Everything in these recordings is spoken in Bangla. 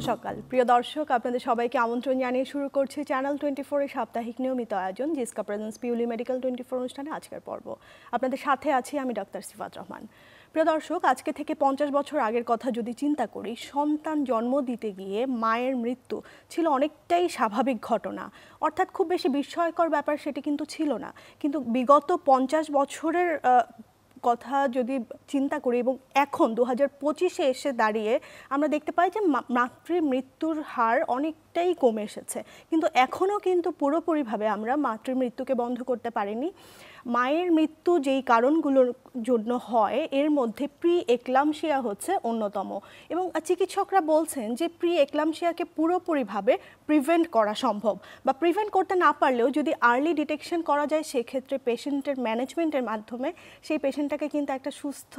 সকাল প্রিয় দর্শক, আপনাদের সবাইকে আমন্ত্রণ জানিয়ে শুরু করছি চ্যানেল 24 এর সাপ্তাহিক নিয়মিত আয়োজন জিসকা প্রেজেন্স পিউলি মেডিকেল 24 অনুষ্ঠানে আজকের পর্ব। আপনাদের সাথে আছি আমি ডাক্তার সিফাত রহমান। প্রিয় দর্শক, আজকে থেকে 50 বছর আগের কথা যদি চিন্তা করি, সন্তান জন্ম দিতে গিয়ে মায়ের মৃত্যু ছিল অনেকটাই স্বাভাবিক ঘটনা, অর্থাৎ খুব বেশি বিস্ময়কর ব্যাপার সেটি কিন্তু ছিল না। কিন্তু বিগত 50 বছরের কথা যদি চিন্তা করি এবং এখন 2025-এ এসে দাঁড়িয়ে আমরা দেখতে পাই যে মাতৃ মৃত্যুর হার অনেকটাই কমে এসেছে, কিন্তু এখনও কিন্তু পুরোপুরিভাবে আমরা মাতৃ মৃত্যুকে বন্ধ করতে পারিনি। মায়ের মৃত্যু যেই কারণগুলোর জন্য হয় এর মধ্যে প্রি এক্লামশিয়া হচ্ছে অন্যতম, এবং চিকিৎসকরা বলছেন যে প্রি এক্লামশিয়াকে পুরোপুরিভাবে প্রিভেন্ট করা সম্ভব, বা প্রিভেন্ট করতে না পারলেও যদি আর্লি ডিটেকশন করা যায় সেক্ষেত্রে পেশেন্টের ম্যানেজমেন্টের মাধ্যমে সেই পেশেন্টটাকে কিন্তু একটা সুস্থ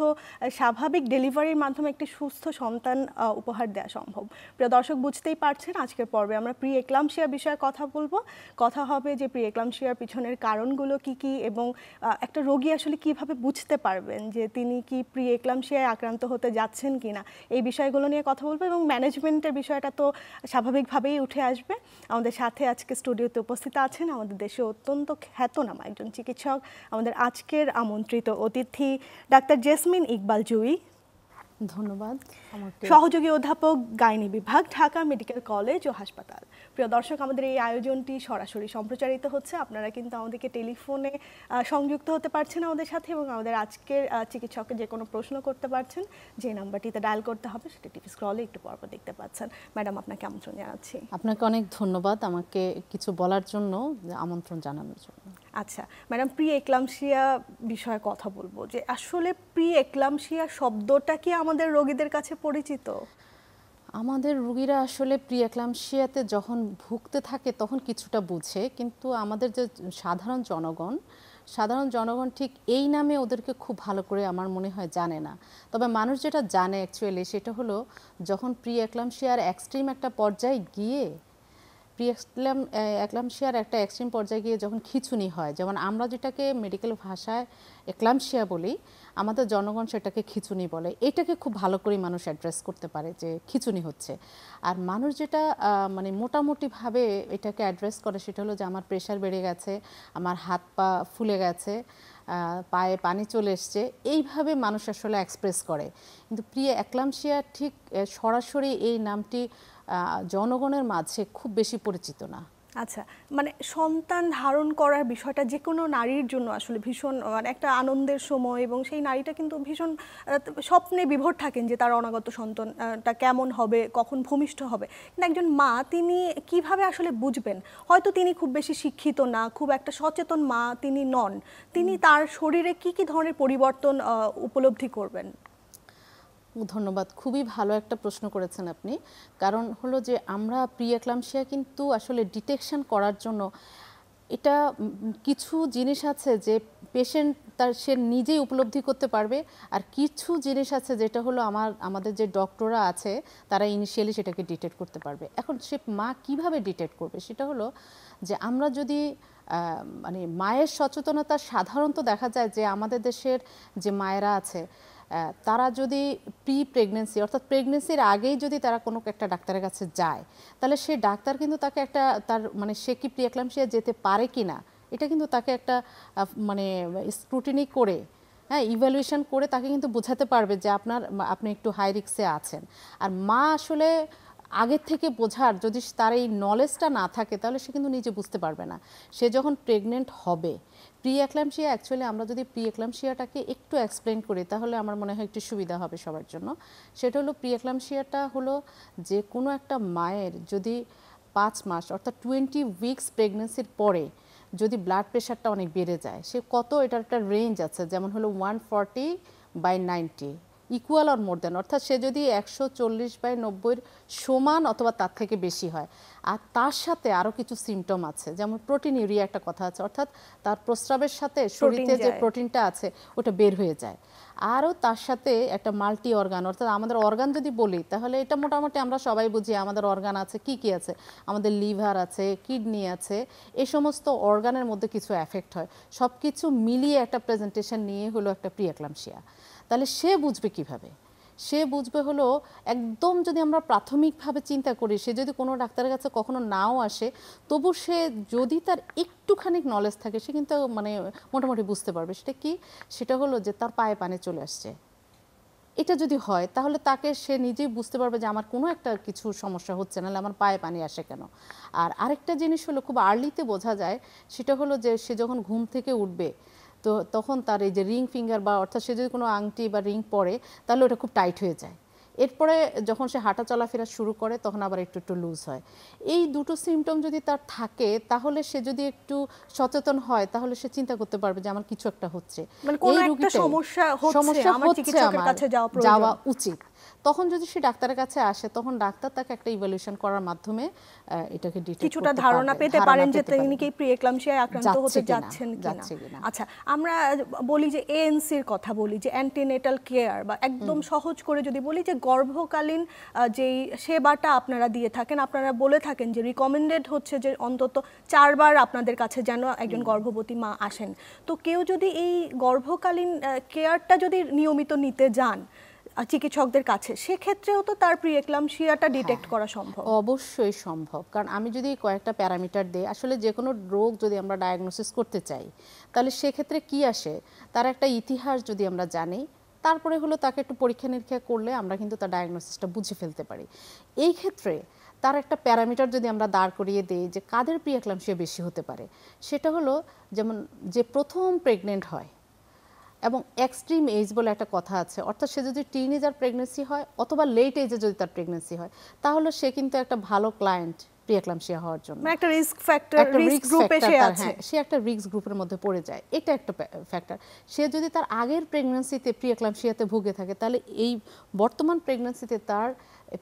স্বাভাবিক ডেলিভারির মাধ্যমে একটি সুস্থ সন্তান উপহার দেওয়া সম্ভব। প্রিয় দর্শক, বুঝতেই পারছেন আজকের পর্বে আমরা প্রি এক্লামশিয়া বিষয়ে কথা বলবো। কথা হবে যে প্রি এক্লামশিয়ার পিছনের কারণগুলো কি কি এবং একটা রোগী আসলে কিভাবে বুঝতে পারবেন যে তিনি কি প্রি এক্লামশিয়ায় আক্রান্ত হতে যাচ্ছেন কিনা, এই বিষয়গুলো নিয়ে কথা বলবো। এবং ম্যানেজমেন্টের বিষয়টা তো স্বাভাবিকভাবেই উঠে আসবে। আমাদের সাথে আজকে স্টুডিওতে উপস্থিত আছেন আমাদের দেশে অত্যন্ত খ্যাতনামা একজন চিকিৎসক, আমাদের আজকের আমন্ত্রিত অতিথি ডাক্তার জেসমিন ইকবাল জুই। ধন্যবাদ। সহযোগী অধ্যাপক গাইনি বিভাগ, ঢাকা মেডিকেল কলেজ ও হাসপাতাল। প্রিয় দর্শক, আমাদের এই আয়োজনটি সরাসরি সম্প্রচারিত হচ্ছে, আপনারা কিন্তু আমাদেরকে টেলিফোনে সংযুক্ত হতে পারছেন আমাদের সাথে, এবং আমাদের আজকের চিকিৎসককে যে কোনো প্রশ্ন করতে পারছেন, যে নাম্বারটিতে ডায়াল করতে হবে সেটি টিভি স্ক্রলে একটু পরপর দেখতে পাচ্ছেন। ম্যাডাম, আপনাকে আমন্ত্রণ জানাচ্ছি। আপনাকে অনেক ধন্যবাদ আমাকে কিছু বলার জন্য, আমন্ত্রণ জানানোর জন্য। আচ্ছা ম্যাডাম, প্রি এক্লামশিয়া বিষয়ে কথা বলবো, যে আসলে প্রি এক্লামশিয়া শব্দটা কি আমাদের রোগীদের কাছে পরিচিত? আমাদের রোগীরা আসলে প্রি এক্লামশিয়াতে যখন ভুগতে থাকে তখন কিছুটা বুঝে, কিন্তু আমাদের যে সাধারণ জনগণ ঠিক এই নামে ওদেরকে খুব ভালো করে আমার মনে হয় জানে না। তবে মানুষ যেটা জানে অ্যাকচুয়ালি সেটা হলো যখন প্রি এক্লামশিয়ার এক্সট্রিম একটা পর্যায়ে গিয়ে এক্লামশিয়ার একটা এক্সট্রিম পর্যায়ে গিয়ে যখন খিঁচুনি হয়, যেমন আমরা যেটাকে মেডিকেল ভাষায় এক্লামশিয়া বলি, আমাদের জনগণ সেটাকে খিঁচুনি বলে। এটাকে খুব ভালো করে মানুষ অ্যাড্রেস করতে পারে যে খিঁচুনি হচ্ছে। আর মানুষ যেটা মানে মোটামুটিভাবে এটাকে অ্যাড্রেস করে সেটা হলো যে আমার প্রেশার বেড়ে গেছে, আমার হাত পা ফুলে গেছে, পায়ে পানি চলে এসছে, এইভাবে মানুষ আসলে এক্সপ্রেস করে। কিন্তু প্রি এক্লামশিয়া ঠিক সরাসরি এই নামটি জনগণের মাঝে খুব বেশি পরিচিত না। আচ্ছা, মানে সন্তান ধারণ করার বিষয়টা যে কোনো নারীর জন্য আসলে ভীষণ মানে একটা আনন্দের সময়, এবং সেই নারীটা কিন্তু ভীষণ স্বপ্নে বিভোর থাকেন যে তার অনাগত সন্তানটা কেমন হবে, কখন ভূমিষ্ঠ হবে। কিন্তু একজন মা তিনি কিভাবে আসলে বুঝবেন? হয়তো তিনি খুব বেশি শিক্ষিত না, খুব একটা সচেতন মা তিনি নন, তিনি তার শরীরে কি কি ধরনের পরিবর্তন উপলব্ধি করবেন? ধন্যবাদ, খুবই ভালো একটা প্রশ্ন করেছেন আপনি। কারণ হলো যে আমরা প্রি এক্লামশিয়া কিন্তু আসলে ডিটেকশন করার জন্য এটা কিছু জিনিস আছে যে পেশেন্ট সে নিজেই উপলব্ধি করতে পারবে, আর কিছু জিনিস আছে যেটা হলো আমাদের যে ডক্টররা আছে তারা ইনিশিয়ালি সেটাকে ডিটেক্ট করতে পারবে। এখন সে মা কিভাবে ডিটেক্ট করবে সেটা হলো যে আমরা যদি মানে মায়ের সচেতনতা সাধারণত দেখা যায় যে আমাদের দেশের যে মায়েরা আছে তারা যদি প্রি প্রেগনেন্সি অর্থাৎ প্রেগনেন্সির আগেই যদি তারা কোনো একটা ডাক্তারের কাছে যায়, তাহলে সেই ডাক্তার কিন্তু তাকে একটা তার মানে সে কি প্রি এক্লামশিয়া যেতে পারে কি না এটা কিন্তু তাকে একটা মানে স্ক্রুটিনি করে, হ্যাঁ, ইভ্যালুয়েশন করে তাকে কিন্তু বোঝাতে পারবে যে আপনি একটু হাই রিস্কে আছেন। আর মা আসলে আগের থেকে বোঝার যদি তার এই নলেজটা না থাকে তাহলে সে কিন্তু নিজে বুঝতে পারবে না। সে যখন প্রেগনেন্ট হবে, প্রি এক্লামশিয়া অ্যাকচুয়ালি আমরা যদি প্রি এক্লামশিয়াটাকে একটু এক্সপ্লেন করি তাহলে আমার মনে হয় একটু সুবিধা হবে সবার জন্য। সেটা হলো প্রি এক্লামশিয়াটা হলো যে কোনো একটা মায়ের যদি 5 মাস অর্থাৎ 20 উইকস প্রেগনেন্সির পরে যদি ব্লাড প্রেশারটা অনেক বেড়ে যায়, সে কত এটার একটা রেঞ্জ আছে, যেমন হলো 140/90 ইকুয়াল অর মোর দেন, অর্থাৎ সে যদি 140/90 সমান অথবা তার থেকে বেশি হয়, আর তার সাথে আরও কিছু সিমটম আছে, যেমন প্রোটিন ইউরিয়া একটা কথা আছে, অর্থাৎ তার প্রস্রাবের সাথে শরীরে যে প্রোটিনটা আছে ওটা বের হয়ে যায়। আরও তার সাথে একটা মাল্টি অর্গান, অর্থাৎ আমাদের অর্গান যদি বলি তাহলে এটা মোটামুটি আমরা সবাই বুঝি আমাদের অর্গান আছে কি কি আছে, আমাদের লিভার আছে, কিডনি আছে, এই সমস্ত অর্গানের মধ্যে কিছু এফেক্ট হয়, সব কিছু মিলিয়ে একটা প্রেজেন্টেশন নিয়ে হলো একটা প্রি এক্লামশিয়া। তাহলে সে বুঝবে কিভাবে? সে বুঝবে হলো একদম যদি আমরা প্রাথমিকভাবে চিন্তা করি, সে যদি কোনো ডাক্তারের কাছে কখনো নাও আসে, তবু সে যদি তার একটুখানি নলেজ থাকে, সে কিন্তু মানে মোটামুটি বুঝতে পারবে সেটা কি। সেটা হলো যে তার পায়ে পানি চলে আসছে। এটা যদি হয় তাহলে তাকে সে নিজেই বুঝতে পারবে যে আমার কোনো একটা কিছু সমস্যা হচ্ছে, নাহলে আমার পায়ে পানি আসে কেন। আর আরেকটা জিনিস হলো খুব আর্লিতে বোঝা যায়, সেটা হলো যে সে যখন ঘুম থেকে উঠবে তো তখন তার এই যে রিং ফিঙ্গার বা অর্থাৎ সে যদি কোনো আংটি বা রিং পরে তাহলে ওটা খুব টাইট হয়ে যায়। এরপরে যখন সে হাঁটা চলাফেরা শুরু করে তখন আবার একটু একটু লুজ হয়। এই দুটো সিমটম যদি তার থাকে তাহলে সে যদি একটু সচেতন হয় তাহলে সে চিন্তা করতে পারবে যে আমার কিছু একটা হচ্ছে, মানে কোনো একটা সমস্যা হচ্ছে, আমার চিকিৎসকের কাছে যাওয়া উচিত। তখন যদি সে ডাক্তারের কাছে আসে তখন ডাক্তার তাকে একটা ইভ্যালুয়েশন করার মাধ্যমে এটাকে ডিটেক্ট কিছুটা ধারণা পেতে পারেন যে তিনি কি প্রি-এক্লাম্পসিয়ায় আক্রান্ত হতে যাচ্ছেন কিনা। আচ্ছা, আমরা বলি যে এএনসির কথা বলি, যে অ্যান্টিনেটাল কেয়ার, বা একদম সহজ করে যদি বলি যে গর্ভকালীন যেই সেবাটা আপনারা দিয়ে থাকেন, আপনারা বলে থাকেন যে রিকমেন্ডেড হচ্ছে যে অন্তত 4 বার আপনাদের কাছে যেন একজন গর্ভবতী মা আসেন। তো কেউ যদি এই গর্ভকালীন কেয়ারটা যদি নিয়মিত নিতে যান চিকিৎসকদের কাছে, সেক্ষেত্রেও তো তার প্রি-এক্লাম্পসিয়াটা ডিটেক্ট করা সম্ভব। অবশ্যই সম্ভব, কারণ আমি যদি কয়েকটা প্যারামিটার দিই, আসলে যে কোনো রোগ যদি আমরা ডায়াগনোসিস করতে চাই তাহলে সেক্ষেত্রে কি আসে, তার একটা ইতিহাস যদি আমরা জানি, তারপরে হলো তাকে একটু পরীক্ষা নিরীক্ষা করলে আমরা কিন্তু তার ডায়াগনোসিসটা বুঝে ফেলতে পারি। এই ক্ষেত্রে তার একটা প্যারামিটার যদি আমরা দাঁড় করিয়ে দিই যে কাদের প্রি-এক্লাম্পসিয়া বেশি হতে পারে, সেটা হলো যেমন যে প্রথম প্রেগনেন্ট হয় এবং এক্সট্রিম এজ বলে একটা কথা আছে, অর্থাৎ সে যদি টিনেজার প্রেগনেন্সি হয় অথবা লেট এজে যদি তার প্রেগনেন্সি হয় তাহলে সে কিন্তু একটা ভালো ক্লায়েন্ট প্রি-এক্লাম্পসিয়া হওয়ার জন্য। একটা রিস্ক ফ্যাক্টর, রিস্ক গ্রুপে সে আছে, সে একটা রিস্ক গ্রুপের মধ্যে পড়ে যায়, এটা একটা ফ্যাক্টর। সে যদি তার আগের প্রেগনেন্সিতে প্রি-এক্লাম্পসিয়াতে ভুগে থাকে তাহলে এই বর্তমান প্রেগনেন্সিতে তার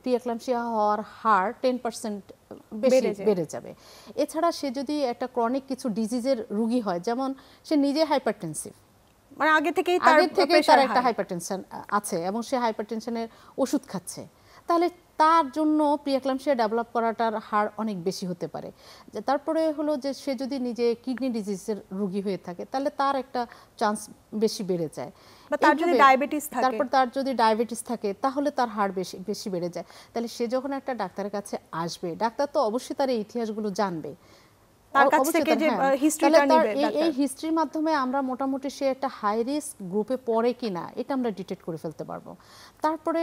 প্রি-এক্লাম্পসিয়া হওয়ার হার 10% বেড়ে যাবে। এছাড়া সে যদি একটা ক্রনিক কিছু ডিজিজের রোগী হয়, যেমন সে নিজে হাইপারটেনসিভ, মানে আগে থেকেই তার একটা হাইপারটেনশন আছে এবং সে হাইপারটেনশনের ওষুধ খাচ্ছে, তাহলে তার জন্য প্রি-এক্লাম্পসিয়া ডেভেলপ করাটার হার অনেক বেশি হতে পারে। যে তারপরে হলো যে সে যদি নিজে কিডনি ডিজিজের রোগী হয়ে থাকে তাহলে তার একটা চান্স বেশি বেড়ে যায়। তার যদি ডায়াবেটিস থাকে, তারপর তার যদি ডায়াবেটিস থাকে তাহলে তার হার বেশি বেড়ে যায়। তাহলে সে যখন একটা ডাক্তারের কাছে আসবে, ডাক্তার তো অবশ্যই তার এই ইতিহাসগুলো জানবে, তার কাছ থেকে যে হিস্ট্রিটা নেবে, এই হিস্ট্রির মাধ্যমে আমরা মোটামুটি সে একটা হাই রিস্ক গ্রুপে পড়ে কিনা এটা আমরা ডিটেক্ট করে ফেলতে পারবো। তারপরে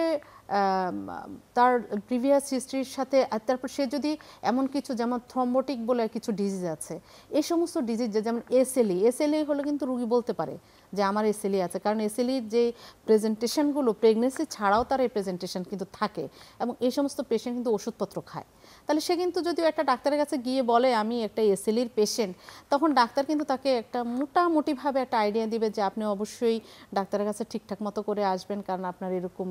তার প্রিভিয়াস হিস্ট্রির সাথে, তারপর সে যদি এমন কিছু যেমন থ্রম্বোটিক বলে কিছু ডিজিজ আছে, এই সমস্ত ডিজিজ যেমন এসএলই হলে কিন্তু রুগী বলতে পারে যে আমার এসএলই আছে, কারণ এসএলইর যে প্রেজেন্টেশনগুলো প্রেগনেন্সি ছাড়াও তার এই প্রেজেন্টেশন কিন্তু থাকে এবং এই সমস্ত পেশেন্ট কিন্তু ওষুধপত্র খায়। তাহলে সে কিন্তু যদি একটা ডাক্তারের কাছে গিয়ে বলে আমি একটা এসএলইর পেশেন্ট, তখন ডাক্তার কিন্তু তাকে একটা মোটামুটিভাবে একটা আইডিয়া দিবে যে আপনি অবশ্যই ডাক্তারের কাছে ঠিকঠাক মতো করে আসবেন, কারণ আপনার এরকম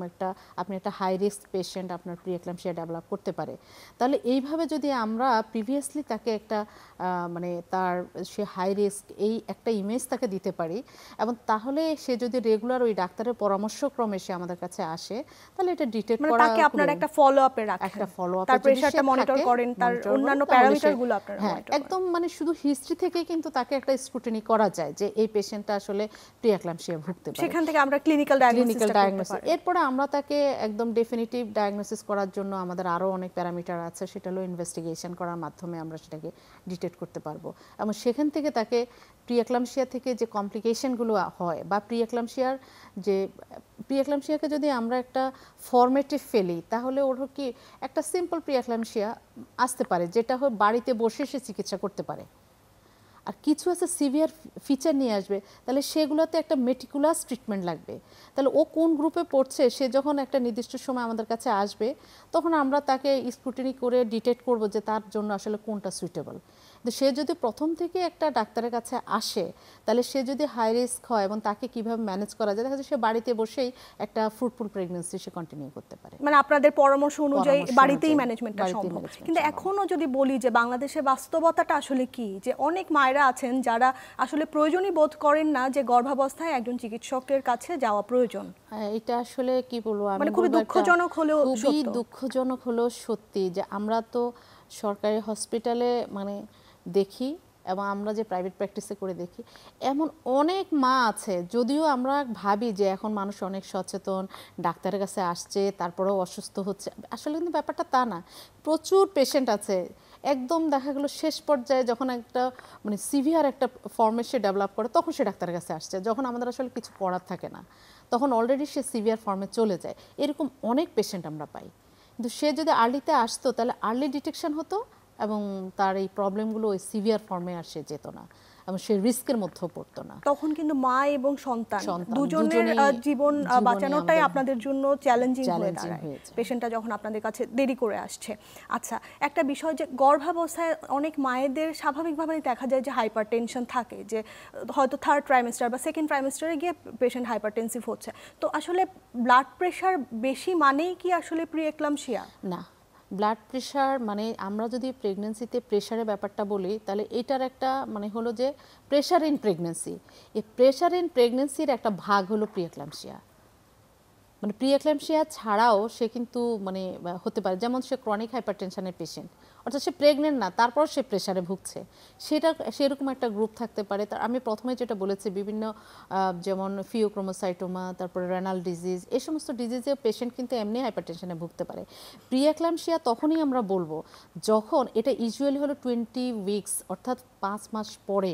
আপনি একটা হাই রিস্ক পেশেন্ট, আপনার প্রি-এক্লাম্পসিয়া ডেভেলপ করতে পারে। তাহলে এইভাবে যদি আমরা প্রিভিয়াসলি তাকে একটা মানে তার সে হাই রিস্ক এই একটা ইমেজ তাকে দিতে পারি, এবং তাহলে সে যদি রেগুলার ওই ডাক্তারের পরামর্শক্রমে সে আমাদের কাছে আসে তাহলে এটা ডিটেক্ট করা, তাকে আপনারা একটা ফলো আপে রাখেন, একটা ফলো আপ, তার প্রেসারটা মনিটর করেন, তার অন্যান্য প্যারামিটারগুলো আপনারা মনিটর করেন। একদম মানে শুধু হিস্ট্রি থেকেই কিন্তু তাকে একটা স্ক্রুটিনি করা যায় যে এই পেশেন্টটা আসলে প্রি-এক্লাম্পসিয়া ভুগতে পারে। সেখান থেকে আমরা ক্লিনিক্যাল ডায়াগনোসিস, এরপরে আমরা তাকে একদম ডেফিনিটিভ ডায়াগনোসিস করার জন্য আমাদের আরো অনেক প্যারামিটার আছে, সেটা হলো ইনভেস্টিগেশন করার মাধ্যমে আমরা সেটাকে ডিটেক্ট করতে পারবো, এবং সেখান থেকে তাকে প্রি-এক্লাম্পসিয়া থেকে যে কমপ্লিকেশনগুলো হয় বা প্রি-এক্লাম্পসিয়াকে যদি আমরা একটা ফরমেটিভ ফেলি তাহলে ওর কি একটা সিম্পল প্রি-এক্লাম্পসিয়া আসতে পারে যেটা হয় বাড়িতে বসে সে চিকিৎসা করতে পারে, আর কিছু আছে সিভিয়ার ফিচার নিয়ে আসবে, তাহলে সেগুলোতে একটা মেটিকুলাস ট্রিটমেন্ট লাগবে। তাহলে ও কোন গ্রুপে পড়ছে সে যখন একটা নির্দিষ্ট সময় আমাদের কাছে আসবে তখন আমরা তাকে স্ক্রুটিনি করে ডিটেক্ট করব যে তার জন্য আসলে কোনটা সুইটেবল। সে যদি প্রথম থেকে একটা ডাক্তারের কাছে আসে তাহলে সে যদি হাই রিস্ক হয় এবং তাকে কিভাবে ম্যানেজ করা যায়, দেখা যায় সে বাড়িতে বসেই একটা ফ্রুটফুল প্রেগন্যান্সি সে কন্টিনিউ করতে পারে, মানে আপনাদের পরামর্শ অনুযায়ী বাড়িতেই ম্যানেজমেন্টটা সম্ভব। কিন্তু এখনো যদি বলি যে বাংলাদেশের বাস্তবতাটা আসলে কি, যে অনেক মায়েরা আছেন যারা আসলে প্রয়োজনই বোধ করেন না যে গর্ভাবস্থায় একজন চিকিৎসকের কাছে যাওয়া প্রয়োজন। এটা আসলে কি বলবো, মানে খুবই দুঃখজনক হলেও সত্যি যে আমরা তো সরকারি হসপিটালে মানে দেখি এবং আমরা যে প্রাইভেট প্র্যাকটিসে করে দেখি, এমন অনেক মা আছে, যদিও আমরা ভাবি যে এখন মানুষ অনেক সচেতন, ডাক্তারের কাছে আসছে তারপরেও অসুস্থ হচ্ছে, আসলে কিন্তু ব্যাপারটা তা না। প্রচুর পেশেন্ট আছে একদম দেখা গেলো শেষ পর্যায়ে যখন একটা মানে সিভিয়ার একটা ফর্মে সে ডেভেলপ করে তখন সে ডাক্তারের কাছে আসছে, যখন আমাদের আসলে কিছু করার থাকে না, তখন অলরেডি সে সিভিয়ার ফর্মে চলে যায়। এরকম অনেক পেশেন্ট আমরা পাই। কিন্তু সে যদি আর্লিতে আসতো তাহলে আর্লি ডিটেকশন হতো এবং তার এই প্রবলেমগুলো ওই সিভিয়ার ফর্মে আর সে যেত না এবং সে রিস্কের মধ্যেও পড়তো না। তখন কিন্তু মা এবং সন্তান দুজনের জীবন বাঁচানোটাই আপনাদের জন্য চ্যালেঞ্জিং হয়ে দাঁড়ায় পেশেন্টটা যখন আপনাদের কাছে দেরি করে আসছে। আচ্ছা, একটা বিষয় যে গর্ভাবস্থায় অনেক মায়েদের স্বাভাবিকভাবেই দেখা যায় যে হাইপার টেনশন থাকে, যে হয়তো থার্ড ট্রাইমেস্টার বা সেকেন্ড ট্রাইমেস্টারে গিয়ে পেশেন্ট হাইপারটেনসিভ হচ্ছে। তো আসলে ব্লাড প্রেশার বেশি মানেই কি আসলে প্রি এক্লাম্পসিয়া? না, ব্লাড প্রেশার মানে আমরা যদি প্রেগনেন্সিতে প্রেশারের ব্যাপারটা বলি তাহলে এটার একটা মানে হলো যে প্রেশার ইন প্রেগনেন্সি, এই প্রেশার ইন প্রেগনেন্সির একটা ভাগ হলো প্রি এক্লাম্পসিয়া। মানে প্রি এক্লাম্পসিয়া ছাড়াও সে কিন্তু মানে হতে পারে, যেমন সে ক্রনিক হাইপারটেনশনের পেশেন্ট, অর্থাৎ সে প্রেগনেন্ট না তারপর সে প্রেশারে ভুগছে, সেরকম একটা গ্রুপ থাকতে পারে। তার আমি প্রথমে যেটা বলেছি বিভিন্ন যেমন ফিওক্রোমোসাইটোমা, তারপরে রেনাল ডিজিজ, এই সমস্ত ডিজিজে পেশেন্ট কিন্তু এমনি হাইপারটেনশনে ভুগতে পারে। প্রি এক্লাম্পসিয়া তখনই আমরা বলবো যখন এটা ইউজুয়ালি হলো 20 উইকস অর্থাৎ 5 মাস পরে,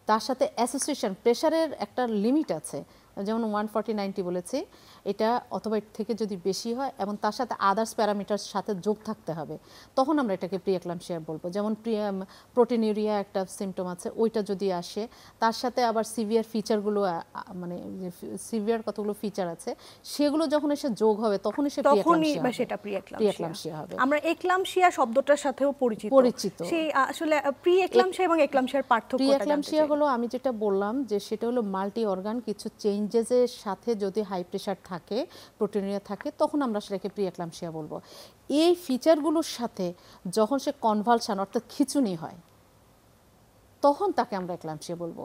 তার সাথে অ্যাসোসিয়েশন প্রেশারের একটা লিমিট আছে, যেমন 140/90 বলেছি, এটা অথবা এর থেকে যদি বেশি হয় এবং তার সাথে আদার্স প্যারামিটার সাথে যোগ থাকতে হবে, তখন আমরা এটাকে প্রি এক্লাম্পসিয়া বলবো। যেমন প্রোটিনিউরিয়া একটা সিমটম আছে, ওইটা যদি আসে, তার সাথে আবার সিভিয়ার ফিচারগুলো মানে সিভিয়ার কতগুলো ফিচার আছে সেগুলো যখন এসে যোগ হবে তখনই সেটা প্রি এক্লাম্পসিয়া হবে। আমরা এক্লাম্পসিয়া শব্দটার সাথেও পরিচিত। সেই আসলে প্রি এক্লাম্পসিয়া এবং এক্লাম্পসিয়ার পার্থক্যটা প্রি এক্লাম্পসিয়া হলো আমি যেটা বললাম যে সেটা হলো মাল্টি অর্গান কিছু চেঞ্জেসের সাথে যদি হাই প্রেশার থাকে, প্রোটিনিউরিয়া থাকে, তখন আমরা সেটাকে প্রি এক্লাম্পসিয়া বলবো। এই ফিচারগুলোর সাথে যখন সে কনভালশন অর্থাৎ খিঁচুনি হয় তখন তাকে আমরা এক্লাম্পসিয়া বলবো।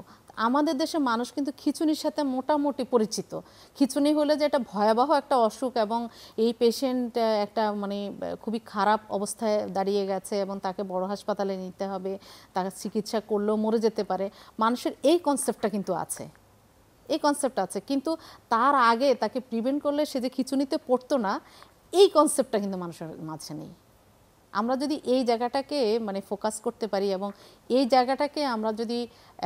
আমাদের দেশে মানুষ কিন্তু খিঁচুনির সাথে মোটামুটি পরিচিত। খিঁচুনি হলে যে এটা ভয়াবহ একটা অসুখ এবং এই পেশেন্ট একটা মানে খুবই খারাপ অবস্থায় দাঁড়িয়ে গেছে এবং তাকে বড় হাসপাতালে নিতে হবে, তাকে চিকিৎসা করলেও মরে যেতে পারে, মানুষের এই কনসেপ্টটা কিন্তু আছে, এই কনসেপ্ট আছে। কিন্তু তার আগে তাকে প্রিভেন্ট করলে সে যে খিঁচুনিতে পড়তো না, এই কনসেপ্টটা কিন্তু মানুষের মাঝে নেই। আমরা যদি এই জায়গাটাকে মানে ফোকাস করতে পারি এবং এই জায়গাটাকে আমরা যদি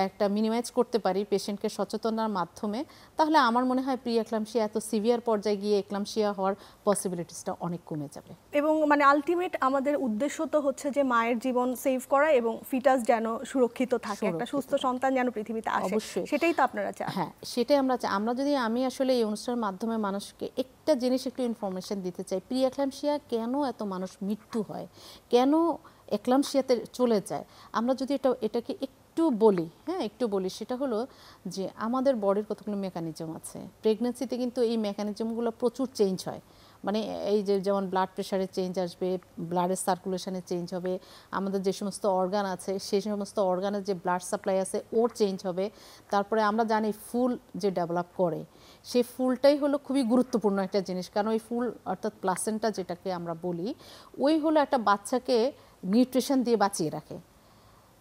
একটা মিনিমাইজ করতে পারি পেশেন্টকে সচেতনার মাধ্যমে, তাহলে আমার মনে হয় প্রি এক্লাম্পসিয়া এত সিভিয়ার পর্যায়ে গিয়ে এক্লাম্পসিয়া হওয়ার পসিবিলিটিসটা অনেক কমে যাবে। এবং মানে আলটিমেট আমাদের উদ্দেশ্য তো হচ্ছে যে মায়ের জীবন সেভ করা এবং ফিটাস যেন সুরক্ষিত থাকে, একটা সুস্থ সন্তান যেন পৃথিবীতে আসে, সেটাই তো আপনারা চান। হ্যাঁ, সেটাই আমরা চাই। আমরা যদি আমি আসলে এই অনুষ্ঠানের মাধ্যমে মানুষকে একটা জিনিস একটু ইনফরমেশন দিতে চাই, প্রি এক্লাম্পসিয়া কেন এত মানুষ মৃত্যু হয়, কেন এক্লাম্পসিয়াতে চলে যায়, আমরা যদি এটাকে একটু বলি, হ্যাঁ একটু বলি, সেটা হলো যে আমাদের বডির কতগুলো মেকানিজম আছে। প্রেগনেন্সিতে কিন্তু এই মেকানিজমগুলো প্রচুর চেঞ্জ হয়, মানে এই যে যেমন ব্লাড প্রেশারে চেঞ্জ আসবে, ব্লাডের সার্কুলেশনে চেঞ্জ হবে, আমাদের যে সমস্ত অর্গান আছে সেই সমস্ত অর্গানের যে ব্লাড সাপ্লাই আছে ওর চেঞ্জ হবে। তারপরে আমরা জানি ফুল যে ডেভেলপ করে সেই ফুলটাই হলো খুবই গুরুত্বপূর্ণ একটা জিনিস, কারণ ওই ফুল অর্থাৎ প্লাসেন্টা যেটাকে আমরা বলি, ওই হলো একটা বাচ্চাকে নিউট্রিশন দিয়ে বাঁচিয়ে রাখে।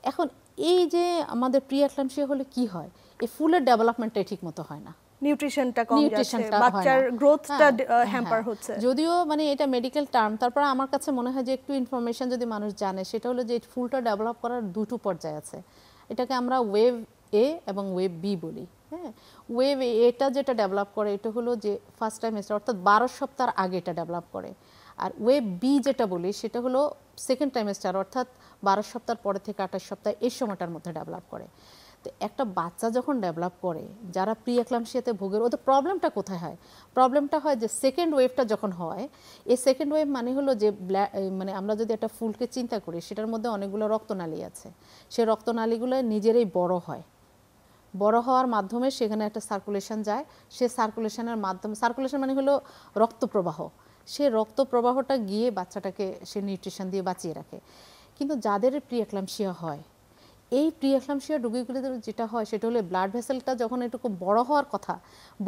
এখন এই যে আমাদের প্রি এক্লাম্পসিয়া হলে কি হয়, এই ফুলের ডেভেলপমেন্টটাই ঠিক মতো হয় না, নিউট্রিশনটা কম যাচ্ছে, বাচ্চার গ্রোথটা হ্যাম্পার হচ্ছে। যদিও মানে এটা মেডিকেল টার্ম, তারপর আমার কাছে মনে হয় যে একটু ইনফরমেশন যদি মানুষ জানে, সেটা হলো যে ফুলটা ডেভেলপ করার দুটো পর্যায় আছে। এটাকে আমরা ওয়েভ এ এবং ওয়েভ বি বলি। হ্যাঁ, ওয়েভ এটা যেটা ডেভেলপ করে এটা হলো যে ফার্স্ট ট্রাইমেস্টার অর্থাৎ 12 সপ্তাহ আগে এটা ডেভেলপ করে। আর ওয়েভ বি যেটা বলি সেটা হলো সেকেন্ড ট্রাইমেস্টার অর্থাৎ 12 সপ্তাহ পরে থেকে 28 সপ্তাহ এই সময়টার মধ্যে ডেভেলপ করে। তো একটা বাচ্চা যখন ডেভেলপ করে, যারা প্রি এক্লাম্পসিয়াতে ভোগে, ওদের প্রবলেমটা কোথায় হয়? প্রবলেমটা হয় যে সেকেন্ড ওয়েভটা যখন হয়, এই সেকেন্ড ওয়েভ মানে হলো যে মানে আমরা যদি একটা ফুলকে চিন্তা করি, সেটার মধ্যে অনেকগুলো রক্তনালী আছে, সেই রক্তনালীগুলো নিজেরাই বড় হয়, বড় হওয়ার মাধ্যমে সেখানে একটা সার্কুলেশন যায়, সে সার্কুলেশনের মাধ্যমে, সার্কুলেশন মানে হলো রক্ত প্রবাহ, সে রক্ত প্রবাহটা গিয়ে বাচ্চাটাকে সে নিউট্রিশন দিয়ে বাঁচিয়ে রাখে। কিন্তু যাদের প্রি এক্লাম্পসিয়া হয়, এই প্রি এক্লাম্পসিয়া রোগীগুলোতে যেটা হয় সেটা হলো ব্লাড ভেসেলটা যখন একটু বড় হওয়ার কথা,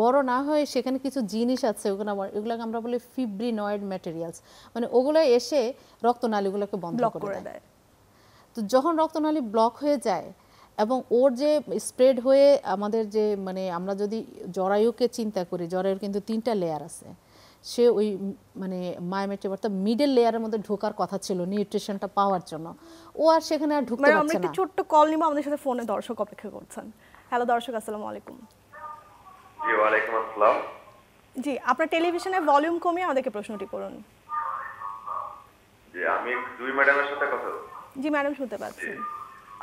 বড় না হয়ে সেখানে কিছু জিনিস আছে, ওগুলোকে আমরা বলি ফিব্রিনয়েড ম্যাটেরিয়ালস, মানে ওগুলো এসে রক্তনালীগুলোকে বন্ধ করে দেয়। তো যখন রক্তনালী ব্লক হয়ে যায়, এবং ওর যে স্প্রেড হয়ে আমাদের যে মানে আমরা যদি জরায়ুকে চিন্তা করি, জরায়ুর কিন্তু 3টা লেয়ার আছে, সে ওই মানে মায়োমেট্রিয়াম অর্থাৎ মিডল লেয়ারের মধ্যে ঢোকার কথা ছিল নিউট্রিশনটা পাওয়ার জন্য, ও আর সেখানে আর ঢুকতে পারছে না। আমরা একটা ছোট্ট কল নিব, আমাদের সাথে ফোনে দর্শক অপেক্ষা করছেন। হ্যালো দর্শক, আসসালামু আলাইকুম। জি ওয়ালাইকুম আসসালাম। জি, আপনার টেলিভিশনের ভলিউম কমিয়ে আমাদেরকে প্রশ্নটি করুন। জি আমি দুই ম্যাডামের সাথে কথা। জি ম্যাডাম, শুনতে পাচ্ছি।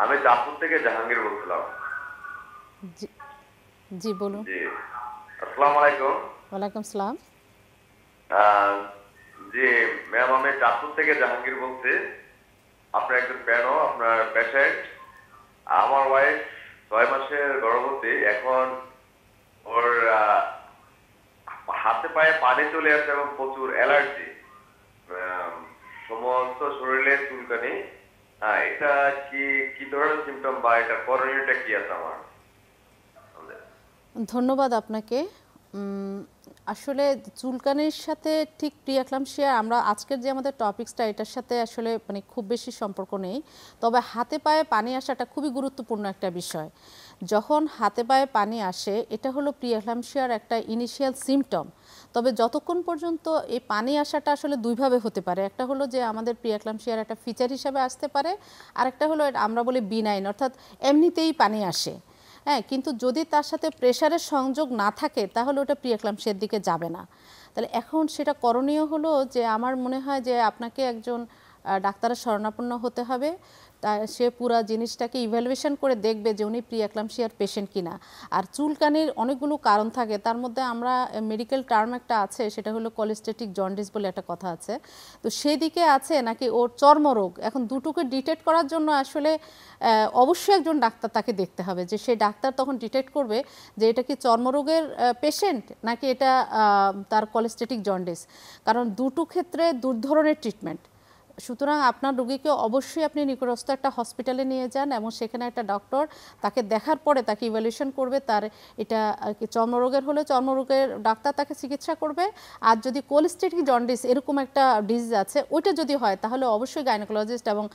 আমি চাঁদপুর থেকে জাহাঙ্গীর বলছিলাম। জি জি বলুন। জি আসসালামু আলাইকুম। ওয়ালাইকুম সালাম। জি ম্যাম, আমি চাঁদপুর থেকে জাহাঙ্গীর বলছি। আপনার একজন প্যানো, আপনার পেশেন্ট। আমার ওয়াইফ 6 মাসের গর্ভবতী। এখন ওর হাতে পায়ে পানি চলে আসে এবং প্রচুর অ্যালার্জি, সমস্ত শরীরে চুলকানি। এটা কি কি ধরনের সিমটম বা এটা করণীয়টা কি আছে আমার? ধন্যবাদ আপনাকে। আসলে চুলকানির সাথে ঠিক প্রিয়াক্লামশিয়া আমরা আজকের যে আমাদের টপিকসটা এটার সাথে আসলে মানে খুব বেশি সম্পর্ক নেই, তবে হাতে পায়ে পানি আসাটা খুবই গুরুত্বপূর্ণ একটা বিষয়। যখন হাতে পায়ে পানি আসে এটা হলো প্রিয়াক্লামশিয়ার একটা ইনিশিয়াল সিমটম। তবে যতক্ষণ পর্যন্ত এই পানি আসাটা আসলে দুইভাবে হতে পারে, একটা হলো যে আমাদের প্রিয়াক্লামশিয়ার একটা ফিচার হিসাবে আসতে পারে, আর একটা হলো আমরা বলি বিনাইন, অর্থাৎ এমনিতেই পানি আসে। হ্যাঁ, কিন্তু যদি তার সাথে প্রেশারের সংযোগ না থাকে তাহলে ওটা প্রিয়াক্লামশিয়ার দিকে যাবে না। তাহলে এখন সেটা করণীয় হলো যে আমার মনে হয় যে আপনাকে একজন ডাক্তারের শরণাপন্ন হতে হবে। তা সে পুরো জিনিসটাকে ইভ্যালুয়েশন করে দেখবে যে উনি প্রিয়াক্লামশিয়ার পেশেন্ট কিনা। আর চুলকানির অনেকগুলো কারণ থাকে, তার মধ্যে আমরা মেডিকেল টার্ম একটা আছে, সেটা হলো কলিস্টেটিক জন্ডিস বলে একটা কথা আছে। তো সেই দিকে আছে নাকি ওর চর্মরোগ। এখন দুটোকে ডিটেক্ট করার জন্য আসলে অবশ্যই একজন ডাক্তার তাকে দেখতে হবে, যে সেই ডাক্তার তখন ডিটেক্ট করবে যে এটা কি চর্মরোগের পেশেন্ট নাকি এটা তার কলিস্টেটিক জন্ডিস। কারণ দুটো ক্ষেত্রে দু ধরনের ট্রিটমেন্ট। সুতরাং আপনার রোগীকে অবশ্যই আপনি নিকটস্থ একটা হসপিটালে নিয়ে যান এবং সেখানে একটা ডক্টর তাকে দেখার পরে তাকে ইভ্যালুয়েশন করবে। তার এটা চর্মরোগের হলে চর্মরোগের ডাক্তার তাকে চিকিৎসা করবে, আর যদি কোলিস্টেটিক জন্ডিস এরকম একটা ডিজিজ আছে ওইটা যদি হয় তাহলে অবশ্যই গাইনোকোলজিস্ট এবং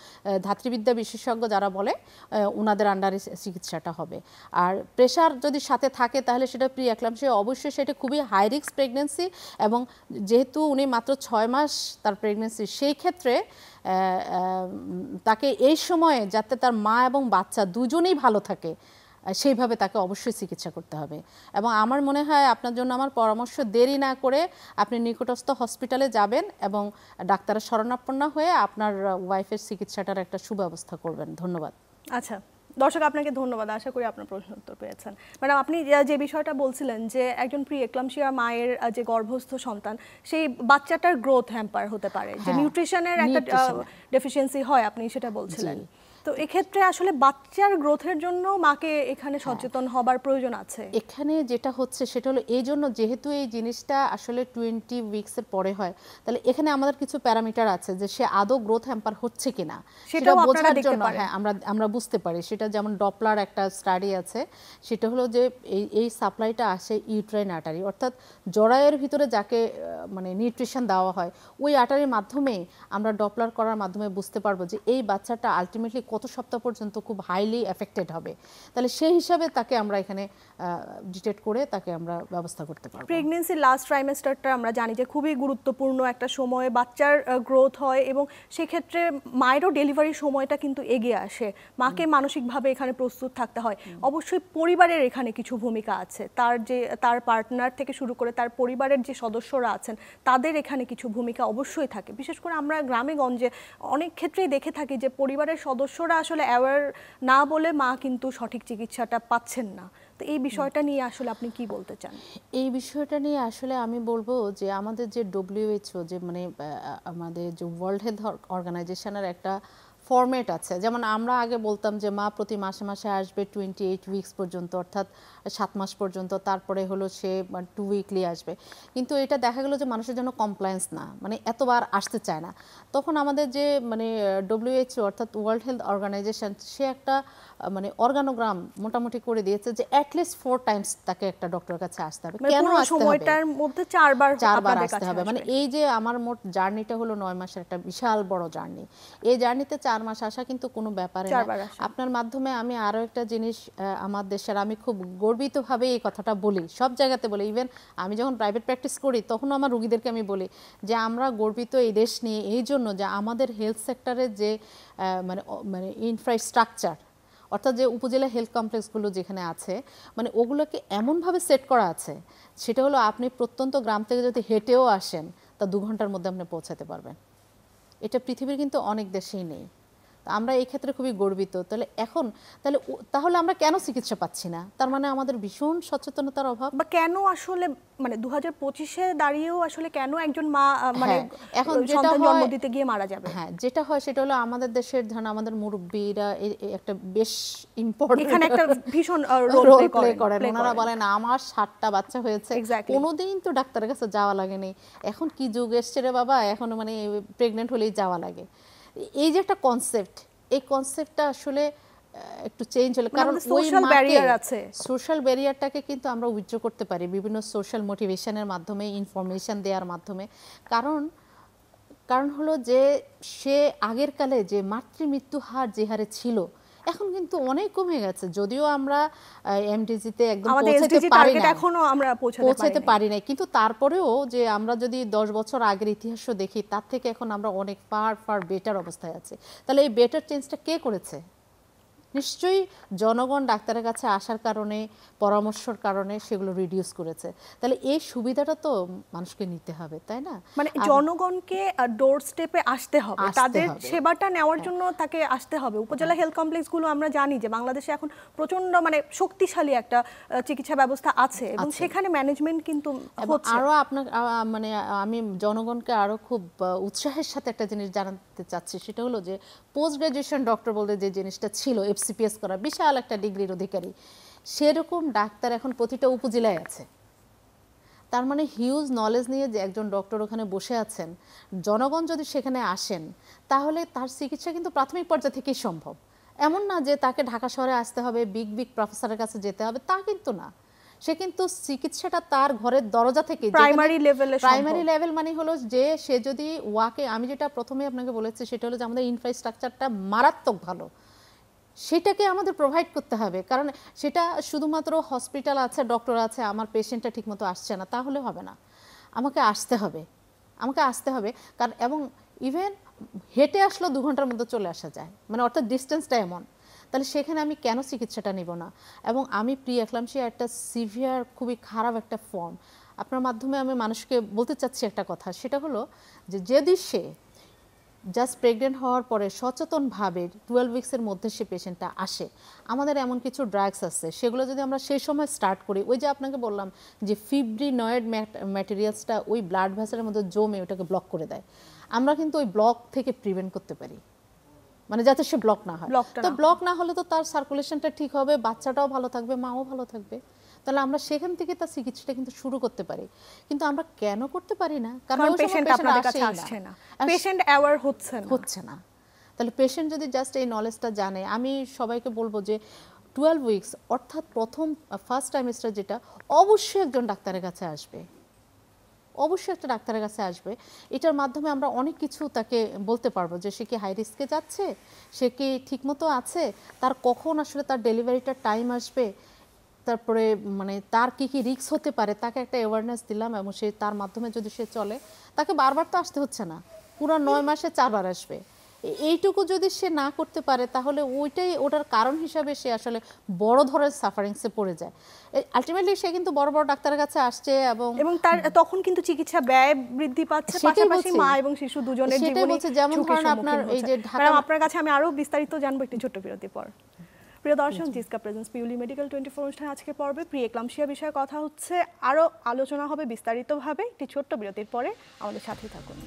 ধাত্রীবিদ্যা বিশেষজ্ঞ যারা বলে ওনাদের আন্ডারে চিকিৎসাটা হবে। আর প্রেশার যদি সাথে থাকে তাহলে সেটা প্রিয়াক্লামশিয়া, অবশ্যই সেটা খুবই হাই রিস্ক প্রেগনেন্সি, এবং যেহেতু উনি মাত্র 6 মাস তার প্রেগনেন্সি, সেই ক্ষেত্রে তাকে এই সময়ে যাতে তার মা এবং বাচ্চা দুজনেই ভালো থাকে সেইভাবে তাকে অবশ্যই চিকিৎসা করতে হবে। এবং আমার মনে হয় আপনার জন্য আমার পরামর্শ, দেরি না করে আপনি নিকটস্থ হসপিটালে যাবেন এবং ডাক্তারের শরণাপন্ন হয়ে আপনার ওয়াইফের চিকিৎসাটার একটা সুব্যবস্থা করবেন। ধন্যবাদ। আচ্ছা দর্শক, আপনাকে ধন্যবাদ। আশা করি আপনার প্রশ্ন উত্তর পেয়েছেন। ম্যাডাম, আপনি যে বিষয়টা বলছিলেন যে একজন প্রি-এক্লাম্পসিয়া মায়ের যে গর্ভস্থ সন্তান, সেই বাচ্চাটার গ্রোথ হ্যাম্পার হতে পারে, যে নিউট্রিশনের একটা ডেফিসিয়েন্সি হয়, আপনি সেটা বলছিলেন। তো এক্ষেত্রে আসলে বাচ্চার গ্রোথের জন্য মাকে এখানে সচেতন হবার প্রয়োজন আছে। এখানে যেটা হচ্ছে সেটা হলো এই জন্য, যেহেতু এই জিনিসটা আসলে 20 উইকসের পরে হয়, তাহলে এখানে আমাদের কিছু প্যারামিটার আছে যে সে আদৌ গ্রোথ হ্যাম্পার হচ্ছে কিনা সেটা বোঝার জন্য হ্যাঁ আমরা বুঝতে পারি। সেটা যেমন ডপলার একটা স্টাডি আছে, সেটা হলো যে এই সাপ্লাইটা আসে ইউট্রাইন আর্টারি, অর্থাৎ জরায়ের ভিতরে যাকে মানে নিউট্রিশন দেওয়া হয় ওই আর্টারির মাধ্যমে আমরা ডপলার করার মাধ্যমে বুঝতে পারবো যে এই বাচ্চাটা আলটিমেটলি কত সপ্তাহ পর্যন্ত খুব হাইলি এফেক্টেড হবে। তাহলে সেই হিসাবে তাকে আমরা এখানে ডিটেক্ট করে তাকে আমরা ব্যবস্থা করতে পারবো। প্রেগন্যান্সির লাস্ট ট্রাইমেস্টারটা আমরা জানি যে খুবই গুরুত্বপূর্ণ একটা সময়, বাচ্চার গ্রোথ হয় এবং সেক্ষেত্রে মায়েরও ডেলিভারির সময়টা কিন্তু এগিয়ে আসে। মাকে মানসিকভাবে এখানে প্রস্তুত থাকতে হয়। অবশ্যই পরিবারের এখানে কিছু ভূমিকা আছে, তার পার্টনার থেকে শুরু করে তার পরিবারের যে সদস্যরা আছেন তাদের এখানে কিছু ভূমিকা অবশ্যই থাকে। বিশেষ করে আমরা গ্রামে গঞ্জে অনেক ক্ষেত্রেই দেখে থাকি যে পরিবারের সদস্যরা আসলে অ্যাওয়ার না বলে মা কিন্তু সঠিক চিকিৎসাটা পাচ্ছেন না। তো এই বিষয়টা নিয়ে আসলে আপনি কি বলতে চান? এই বিষয়টা নিয়ে আসলে আমি বলবো যে আমাদের যে WHO, যে মানে আমাদের যে ওয়ার্ল্ড হেলথ অর্গানাইজেশনের একটা ফরম্যাট আছে। যেমন আমরা আগে বলতাম যে মা প্রতি মাসে মাসে আসবে 28 উইকস পর্যন্ত, অর্থাৎ 7 মাস পর্যন্ত, তারপরে হলো সে 2 উইকলি আসবে। কিন্তু এটা দেখা গেল যে মানুষের জন্য কমপ্লায়েন্স না, মানে এতবার আসতে চায় না। তখন আমাদের যে মানে WHO অর্থাৎ ওয়ার্ল্ড হেলথ অর্গানাইজেশন, সে একটা মানে অর্গানোগ্রাম মোটামুটি করে দিয়েছে যে অ্যাটলিস্ট 4 টাইমস তাকে একটা ডক্টরের কাছে আসতে হবে। কেন আসতে হবে? সময়টার মধ্যে 4 বার আসতে হবে। মানে এই যে আমার মোট জার্নিটা হলো 9 মাসের একটা বিশাল বড় জার্নি। এই জার্নিতে 4 4 মাস আসা কিন্তু কোনো ব্যাপারে না। আপনার মাধ্যমে আমি আরও একটা জিনিস আমার দেশের, আমি খুব গর্বিতভাবে এই কথাটা বলি, সব জায়গাতে বলি, ইভেন আমি যখন প্রাইভেট প্র্যাকটিস করি তখন আমার রুগীদেরকে আমি বলি যে আমরা গর্বিত এই দেশ নিয়ে এই জন্য যে আমাদের হেলথ সেক্টরের যে মানে ইনফ্রাস্ট্রাকচার, অর্থাৎ যে উপজেলা হেলথ কমপ্লেক্সগুলো যেখানে আছে, মানে ওগুলোকে এমনভাবে সেট করা আছে, সেটা হলো আপনি প্রত্যন্ত গ্রাম থেকে যদি হেঁটেও আসেন তা 2 ঘন্টার মধ্যে আপনি পৌঁছাতে পারবেন। এটা পৃথিবীর কিন্তু অনেক দেশেই নেই। আমরা এই ক্ষেত্রে খুবই গর্বিত। তাহলে আমরা কেন চিকিৎসা পাচ্ছি না? তার মানে আমাদের ভীষণ সচেতনতার অভাব। বা কেন আসলে মানে 2025-এ দাঁড়িয়েও আসলে কেন একজন মা মানে এখন সন্তান জন্ম দিতে গিয়ে মারা যাবে? হ্যাঁ, যেটা হয় সেটা হলো আমাদের দেশের, ধরেন আমাদের মুরব্বীরা একটা বেশ ইম্পর্টেন্ট এখানে একটা ভীষণ রোল প্লে করেন। ওনারা বলেন আমার 7টা বাচ্চা হয়েছে, কোনোদিন তো ডাক্তারের কাছে যাওয়া লাগেনি, এখন কি যুগ এসছে রে বাবা, এখন মানে প্রেগনেন্ট হলেই যাওয়া লাগে। এই যে একটা কনসেপ্ট, এই কনসেপ্টটা আসলে একটু চেঞ্জ হলে, কারণ ওই সোশ্যাল ব্যারিয়ারটাকে কিন্তু আমরা উইথড্র করতে পারি বিভিন্ন সোশ্যাল মোটিভেশনের মাধ্যমে, ইনফরমেশন দেওয়ার মাধ্যমে। কারণ হলো যে সে আগের কালে যে মাতৃমৃত্যু হার যে হারে ছিল এখন কিন্তু অনেক কমে গেছে। যদিও আমরা এমডিজিতে একদম পৌঁছাতে পারি না, কিন্তু তারপরেও যে আমরা যদি 10 বছর আগের ইতিহাসও দেখি, তার থেকে এখন আমরা অনেক ফার বেটার অবস্থায় আছি। তাহলে এই বেটার চেঞ্জটা কে করেছে? নিশ্চয়ই জনগণ ডাক্তারের কাছে আসার কারণে, পরামর্শের কারণে সেগুলো রিডিউস করেছে। তাহলে এই সুবিধাটা তো মানুষকে নিতে হবে, তাই না? মানে জনগণকে ডোর স্টেপে আসতে হবে, তাদের সেবাটা নেওয়ার জন্য তাকে আসতে হবে। উপজেলা হেলথ কমপ্লেক্সগুলো আমরা জানি যে বাংলাদেশে এখন প্রচন্ড মানে শক্তিশালী একটা চিকিৎসা ব্যবস্থা আছে এবং সেখানে ম্যানেজমেন্ট কিন্তু হচ্ছে। আরও আপনার মানে আমি জনগণকে আরও খুব উৎসাহের সাথে একটা জিনিস জানাতে চাচ্ছি, সেটা হলো যে পোস্ট গ্রাজুয়েশন ডক্টর বলতে যে জিনিসটা ছিল, FCPS করা, বিশাল একটা ডিগ্রির অধিকারী, সেরকম ডাক্তার এখন প্রতিটা উপজেলায় আছে। তার মানে হিউজ নলেজ নিয়ে যে একজন ডক্টর ওখানে বসে আছেন, জনগণ যদি সেখানে আসেন তাহলে তার চিকিৎসা কিন্তু প্রাথমিক পর্যায় থেকেই সম্ভব। এমন না যে তাকে ঢাকা শহরে আসতে হবে, বিগ প্রফেসরের কাছে যেতে হবে, তা কিন্তু না। সে কিন্তু চিকিৎসাটা তার ঘরের দরজা থেকে, প্রাইমারি লেভেল মানে হলো যে সে যদি আমি যেটা প্রথমে আপনাকে বলেছি সেটা হলো যে আমাদের ইনফ্রাস্ট্রাকচারটা মারাত্মক ভালো, সেটাকে আমাদের প্রোভাইড করতে হবে। কারণ সেটা শুধুমাত্র হসপিটাল আছে, ডক্টর আছে, আমার পেশেন্টটা ঠিকমতো আসছে না, তাহলে হবে না। আমাকে আসতে হবে কারণ, এবং ইভেন হেঁটে আসলেও 2 ঘন্টার মধ্যে চলে আসা যায়, মানে অর্থাৎ ডিস্টেন্সটা এমন। তাহলে সেখানে আমি কেন চিকিৎসাটা নেব না? এবং আমি প্রি এক্লাম্পসিয়া একটা সিভিয়ার, খুবই খারাপ একটা ফর্ম। আপনার মাধ্যমে আমি মানুষকে বলতে চাচ্ছি একটা কথা, সেটা হলো যে যদি সে জাস্ট প্রেগনেন্ট হওয়ার পরে সচেতনভাবে 12 উইক্সের মধ্যে সে পেশেন্টটা আসে, আমাদের এমন কিছু ড্রাগস আছে, সেগুলো যদি আমরা সেই সময় স্টার্ট করি, ওই যে আপনাকে বললাম যে ফিব্রিনয়েড ম্যাটেরিয়ালসটা ওই ব্লাড ভেসেলের মধ্যে জমে ওটাকে ব্লক করে দেয়, আমরা কিন্তু ওই ব্লক থেকে প্রিভেন্ট করতে পারি, মানে যাতে সে ব্লক না হয়। তো ব্লক না হলে তো তার সার্কুলেশনটা ঠিক হবে, বাচ্চাটাও ভালো থাকবে, মাও ভালো থাকবে। তাহলে আমরা সেখান থেকে তার চিকিৎসাটা কিন্তু শুরু করতে পারি, কিন্তু আমরা কেন করতে পারি না? কারণ পেশেন্ট আপনাদের কাছে আসছে না, পেশেন্ট অ্যাওয়্যার হচ্ছে না। তাহলে পেশেন্ট যদি জাস্ট এই নলেজটা জানে, আমি সবাইকে বলবো যে 12 উইকস অর্থাৎ ফার্স্ট ট্রাইমেস্টার যেটা, অবশ্যই একজন ডাক্তারের কাছে আসবে, অবশ্যই একটা ডাক্তারের কাছে আসবে। এটার মাধ্যমে আমরা অনেক কিছু তাকে বলতে পারবো যে সে কি হাই রিস্কে যাচ্ছে, সে কি ঠিকমতো আছে, তার কখন আসলে তার ডেলিভারিটার টাইম আসবে, তারপরে মানে তার কি কি রিস্ক হতে পারে, তাকে একটা অ্যাওয়ারনেস দিলাম, এবং সে তার মাধ্যমে যদি সে চলে, তাকে বারবার তো আসতে হচ্ছে না, পুরো 9 মাসে 4 বার আসবে। এইটুকু যদি সে না করতে পারে তাহলে ওটার কারণ হিসাবে সে আসলে বড় ধরনের সাফারিংসে পড়ে যায়। আলটিমেটলি সে কিন্তু বড় বড় ডাক্তারের কাছে আসছে এবং তার তখন কিন্তু চিকিৎসা ব্যয় বৃদ্ধি পাচ্ছে, পাশাপাশি মা এবং শিশু দুজনের জীবনে। যেমন ধরেন আপনার এই যে ঢাকা, আপনার কাছে আমি আরো বিস্তারিত জানবো একটি ছোট্ট বিরতির পর। প্রিয় দর্শক, জিসকা প্রেজেন্স পিউলি মেডিকেল 24 অনুষ্ঠানে আজকের পর্বে প্রি এক্লাম্পসিয়া বিষয়ে কথা হচ্ছে, আরো আলোচনা হবে বিস্তারিতভাবে একটি ছোট্ট বিরতির পরে। আমাদের সাথেই থাকুন।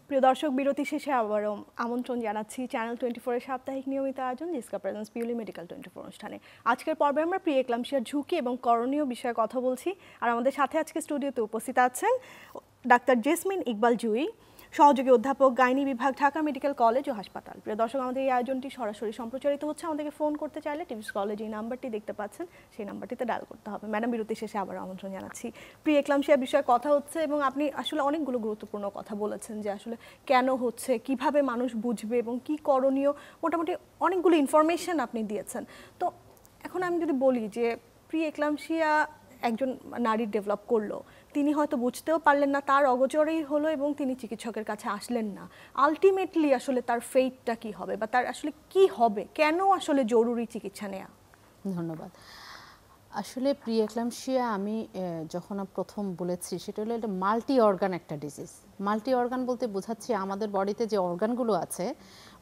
প্রিয় দর্শক, বিরতি শেষে আবারও আমন্ত্রণ জানাচ্ছি চ্যানেল 24-এর সাপ্তাহিক নিয়মিত আয়োজন জিসকা প্রেজেন্স পিউলি মেডিকেল 24 অনুষ্ঠানে। আজকের পর্বে আমরা প্রি এক্লাম্পসিয়ার ঝুঁকি এবং করণীয় বিষয়ে কথা বলছি, আর আমাদের সাথে আজকে স্টুডিওতে উপস্থিত আছেন ডাক্তার জেসমিন ইকবাল জুই, সহযোগী অধ্যাপক, গাইনি বিভাগ, ঢাকা মেডিকেল কলেজ ও হাসপাতাল। প্রিয় দর্শক, আমাদের এই আয়োজনটি সরাসরি সম্প্রচারিত হচ্ছে। আমাদেরকে ফোন করতে চাইলে টিভিস কলেজ এই নাম্বারটি দেখতে পাচ্ছেন, সেই নাম্বারটিতে ডায়াল করতে হবে। ম্যাডাম, বিরতি শেষে আবার আমন্ত্রণ জানাচ্ছি। প্রি এক্লামশিয়া বিষয়ে কথা হচ্ছে এবং আপনি আসলে অনেকগুলো গুরুত্বপূর্ণ কথা বলেছেন যে আসলে কেন হচ্ছে, কিভাবে মানুষ বুঝবে এবং কি করণীয়, মোটামুটি অনেকগুলো ইনফরমেশন আপনি দিয়েছেন। তো এখন আমি যদি বলি যে প্রি এক্লামশিয়া একজন নারী ডেভেলপ করলো, তিনি হয়তো বুঝতেও পারলেন না, তার অগোচরেই হলো এবং তিনি চিকিৎসকের কাছে আসলেন না। আলটিমেটলি আসলে তার ফেটটা কি হবে বা তার আসলে কি হবে, কেন আসলে জরুরি চিকিৎসা নেওয়া? ধন্যবাদ। আসলে প্রি এক্লামশিয়া আমি যখন প্রথম বলেছি সেটা হলো এটা মাল্টি অর্গান একটা ডিজিজ। মাল্টি অর্গান বলতে বোঝাচ্ছি আমাদের বডিতে যে অর্গানগুলো আছে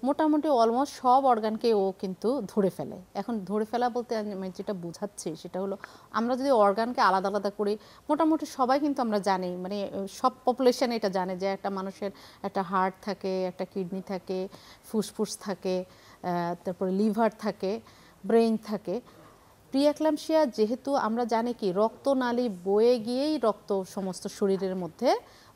মোটামুটি অলমোস্ট সব অর্গানকে ও কিন্তু ধরে ফেলে। এখন ধরে ফেলা বলতে আমি যেটা বোঝাচ্ছি সেটা হলো আমরা যদি অর্গানকে আলাদা আলাদা করি, মোটামুটি সবাই কিন্তু আমরা জানি, মানে সব পপুলেশন এটা জানে যে একটা মানুষের একটা হার্ট থাকে, একটা কিডনি থাকে, ফুসফুস থাকে, তারপরে লিভার থাকে, ব্রেইন থাকে। প্রি এক্লামশিয়া যেহেতু আমরা জানি কি রক্তনালী বয়ে গিয়েই রক্ত সমস্ত শরীরের মধ্যে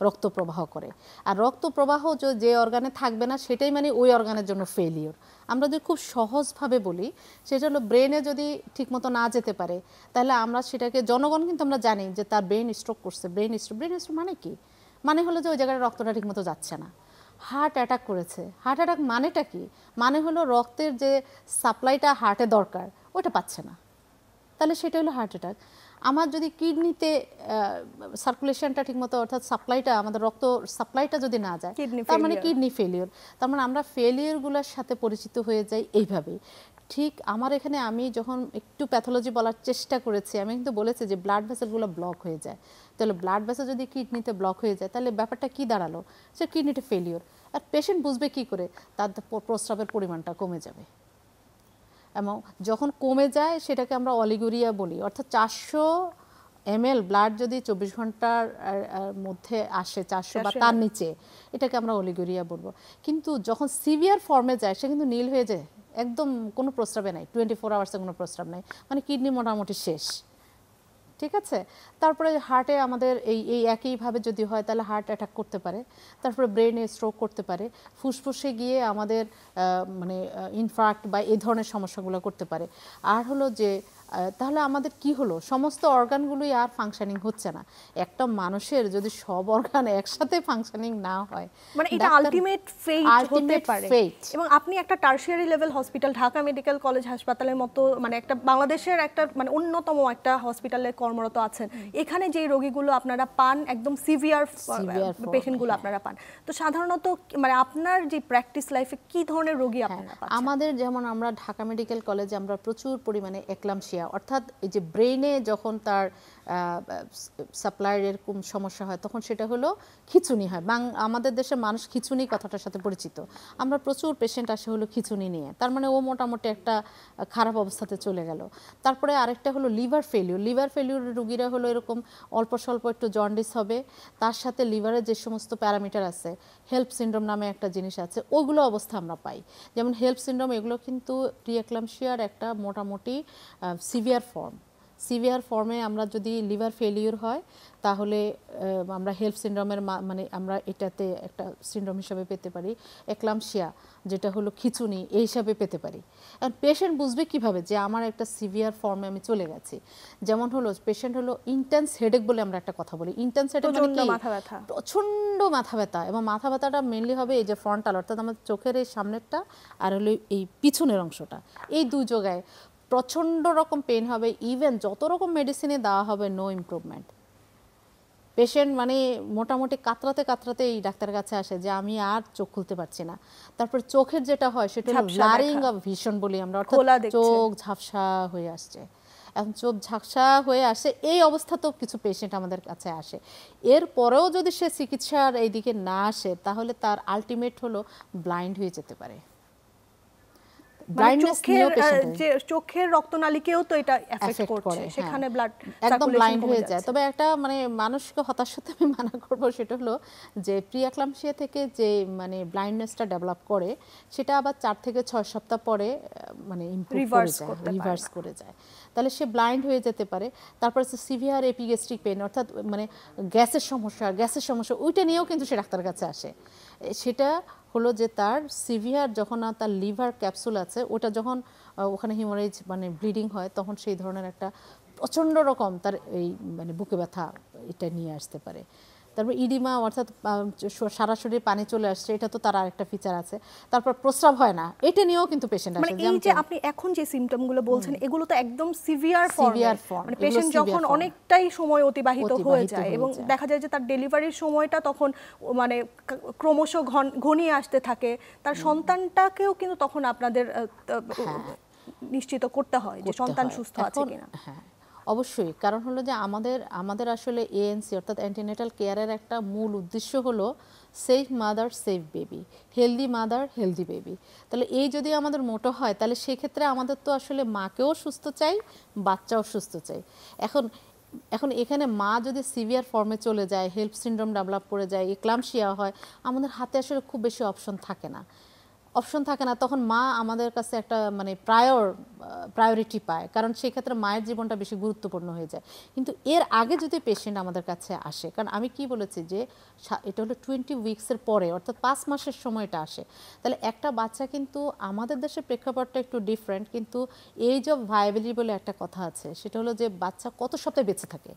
রক্ত প্রবাহ করে, আর রক্ত প্রবাহ যে অর্গানে থাকবে না সেটাই মানে ওই অর্গানের জন্য ফেলিওর। আমরা যদি খুব সহজভাবে বলি সেটা হলো ব্রেনে যদি ঠিকমতো না যেতে পারে তাহলে আমরা সেটাকে, জনগণ কিন্তু আমরা জানি যে তার ব্রেন স্ট্রোক করছে। ব্রেন স্ট্রোক মানে কি? মানে হলো যে ওই জায়গায় রক্তটা ঠিকমতো যাচ্ছে না। হার্ট অ্যাটাক করেছে, হার্ট অ্যাটাক মানেটা কি? মানে হলো রক্তের যে সাপ্লাইটা হার্টে দরকার ওটা পাচ্ছে না, তাহলে সেটা হলো হার্ট অ্যাটাক। আমার যদি কিডনিতে সার্কুলেশনটা ঠিকমতো, অর্থাৎ সাপ্লাইটা, আমাদের রক্ত সাপ্লাইটা যদি না যায় তার মানে কিডনি ফেলিওর। তার মানে আমরা ফেলিওরগুলোর সাথে পরিচিত হয়ে যাই এইভাবেই। ঠিক আমার এখানে আমি যখন একটু প্যাথোলজি বলার চেষ্টা করেছি, আমি কিন্তু বলেছি যে ব্লাড ভেসেলগুলো ব্লক হয়ে যায়। তাহলে ব্লাড ভেসেল যদি কিডনিতে ব্লক হয়ে যায় তাহলে ব্যাপারটা কি দাঁড়ালো? সে কিডনিতে ফেলিওর। আর পেশেন্ট বুঝবে কি করে? তার প্রস্রাবের পরিমাণটা কমে যাবে, এবং যখন কমে যায় সেটাকে আমরা অলিগুরিয়া বলি। অর্থাৎ 400 ml ব্লাড যদি 24 ঘন্টার মধ্যে আসে, 400 বা তার নিচে, এটাকে আমরা অলিগুরিয়া বলবো। কিন্তু যখন সিভিয়ার ফর্মে যায় সে কিন্তু নীল হয়ে যায়, একদম কোনো প্রস্রাবে নাই, 24 আওয়ার্সে কোনো প্রস্রাব নাই, মানে কিডনি মোটামুটি শেষ। ঠিক আছে। তারপরে হার্টে আমাদের এই একইভাবে যদি হয় তাহলে হার্ট অ্যাটাক করতে পারে, তারপরে ব্রেনে স্ট্রোক করতে পারে, ফুসফুসে গিয়ে আমাদের মানে ইনফার্ক্ট বা এই ধরনের সমস্যাগুলো করতে পারে। আর হলো যে তাহলে আমাদের কি হলো? সমস্ত অর্গানগুলোই আর ফাংশনিং হচ্ছে না। একটা মানুষের যদি সব অর্গান একসাথে ফাংশনিং না হয়, মানে এটা আলটিমেট ফেট হতে পারে। এবং আপনি একটা tertiary level hospital, Dhaka medical college হাসপাতালের মতো, মানে একটা বাংলাদেশের একটা মানে অন্যতম একটা হসপিটালে কর্মরত আছেন, এখানে যে রোগীগুলো আপনারা পান একদম সিভিয়ার পেশেন্টগুলো আপনারা পান। তো সাধারণত মানে আপনার যে প্র্যাকটিস লাইফে কি ধরনের রোগী আপনারা পাচ্ছেন? আমাদের যেমন আমরা ঢাকা মেডিকেল কলেজে আমরা প্রচুর পরিমাণে এক্লামশিয়া, অর্থাৎ এই যে ব্রেইনে যখন তার সাপ্লাইয়ের এরকম সমস্যা হয় তখন সেটা হলো খিঁচুনি হয়। আমাদের দেশের মানুষ খিঁচুনি কথাটার সাথে পরিচিত। আমরা প্রচুর পেশেন্ট আসে হলো খিঁচুনি নিয়ে, তার মানে ও মোটামুটি একটা খারাপ অবস্থাতে চলে গেল। তারপরে আরেকটা হলো লিভার ফেলিওর। লিভার ফেলিওর রুগীরা হলো এরকম অল্প স্বল্প একটু জন্ডিস হবে, তার সাথে লিভারের যে সমস্ত প্যারামিটার আছে, হেল্প সিন্ড্রোম নামে একটা জিনিস আছে, ওগুলো অবস্থা আমরা পাই। যেমন হেল্প সিন্ড্রোম, এগুলো কিন্তু প্রি এক্লামশিয়ার একটা মোটামুটি সিভিয়ার ফর্ম। সিভিয়ার ফর্মে আমরা যদি লিভার ফেলিওর হয় তাহলে আমরা হেল্প সিন্ড্রোমের মানে আমরা এটাতে একটা সিন্ড্রোম হিসাবে পেতে পারি। এক্লামশিয়া যেটা হলো খিঁচুনি, এই হিসাবে পেতে পারি। আর পেশেন্ট বুঝবে কিভাবে যে আমার একটা সিভিয়ার ফর্মে আমি চলে গেছি? যেমন হলো পেশেন্ট হলো ইন্টেন্স হেডেক বলে আমরা একটা কথা বলি। ইন্টেন্স হেডেক মানে কি? প্রচণ্ড মাথা ব্যথা, এবং মাথা ব্যথাটা মেনলি হবে এই যে ফ্রন্টাল, অর্থাৎ আমাদের চোখের এই সামনেরটা আর হলো এই পিছনের অংশটা, এই দুই জায়গায় প্রচণ্ড রকম পেন হবে। ইভেন যত রকম মেডিসিনে দেওয়া হবে, নো ইমপ্রুভমেন্ট। পেশেন্ট মানে মোটামুটি কাতরাতে কাতরাতে এই ডাক্তারের কাছে আসে যে আমি আর চোখ খুলতে পারছি না। তারপর চোখের যেটা হয় সেটা হলো ব্লারিং অফ ভিশন বলি আমরা, অর্থাৎ চোখ ঝাপসা হয়ে আসছে। এখন চোখ ঝাপসা হয়ে আসে, এই অবস্থাতেও কিছু পেশেন্ট আমাদের কাছে আসে। এরপরেও যদি সে চিকিৎসার এই দিকে না আসে তাহলে তার আলটিমেট হলো ব্লাইন্ড হয়ে যেতে পারে। ব্লাইন্ডনেস নিয়েও পেশেন্ট যে চোখের রক্তনালীকেও তো এটা এফেক্ট করছে, সেখানে ব্লাড একদম ব্লাইন্ড হয়ে যায়। তবে একটা মানে মানুষকে হতাশাতে আমি মানা করব, সেটা হলো যে প্রিয়াক্লামশিয়া থেকে যে মানে ব্লাইন্ডনেসটা ডেভেলপ করে সেটা আবার 4 থেকে 6 সপ্তাহ পরে মানে রিভার্স করে যায়। তাহলে সে ব্লাইন্ড হয়ে যেতে পারে। তারপর সিভিয়ার এপিগ্যাস্ট্রিক পেন, অর্থাৎ মানে গ্যাসের সমস্যা ওইটা নিয়েও কিন্তু সে ডাক্তারের কাছে আসে। সেটা হলো যে তার সিভিয়ার যখন তার লিভার ক্যাপসুল আছে ওটা যখন ওখানে হিমোরেজ মানে ব্লিডিং হয়, তখন সেই ধরনের একটা প্রচণ্ড রকম তার এই মানে বুকে ব্যথা এটা নিয়ে আসতে পারে। তারপর ইডিমা, অর্থাৎ সারা শরীরে পানি চলে আসছে, এটা তো তার আরেকটা ফিচার আছে। তারপর প্রস্রাব হয় না, এটা নিয়েও কিন্তু পেশেন্ট আসে। মানে এই যে আপনি এখন যে সিম্পটমগুলো বলছেন এগুলো তো একদম সিভিয়ার ফর্ম, মানে পেশেন্ট যখন অনেকটাই সময় অতিবাহিত হয়ে যায় এবং দেখা যায় যে তার ডেলিভারির সময়টা তখন মানে ক্রমশ ঘনিয়ে আসতে থাকে, তার সন্তানটাকেও কিন্তু তখন আপনাদের নিশ্চিত করতে হয় যে সন্তান সুস্থ আছে কিনা। হ্যাঁ অবশ্যই, কারণ হলো যে আমাদের আসলে এএনসি অর্থাৎ অ্যান্টিনেটাল কেয়ারের একটা মূল উদ্দেশ্য হলো safe mother safe baby, healthy mother healthy baby. তাহলে এই যদি আমাদের মোটো হয়, তাহলে সেক্ষেত্রে আমাদের তো আসলে মাকেও সুস্থ চাই, বাচ্চাও সুস্থ চাই। এখন এখানে মা যদি সিভিয়ার ফর্মে চলে যায়, হেল্প সিনড্রোম ডেভেলপ করে যায়, এক্লামশিয়া হয়, আমাদের হাতে আসলে খুব বেশি অপশন থাকে না। তখন মা আমাদের কাছে একটা মানে প্রায়োরিটি পায়, কারণ সেক্ষেত্রে মায়ের জীবনটা বেশি গুরুত্বপূর্ণ হয়ে যায়। কিন্তু এর আগে যদি পেশেন্ট আমাদের কাছে আসে, কারণ আমি কি বলেছি যে এটা হলো 20 উইকসের পরে, অর্থাৎ 5 মাসের সময়টা আসে, তাহলে একটা বাচ্চা কিন্তু আমাদের দেশের প্রেক্ষাপটটা একটু ডিফারেন্ট, কিন্তু এজ অফ ভায়াবিলিটি বলে একটা কথা আছে, সেটা হলো যে বাচ্চা কত সপ্তাহে বেঁচে থাকে।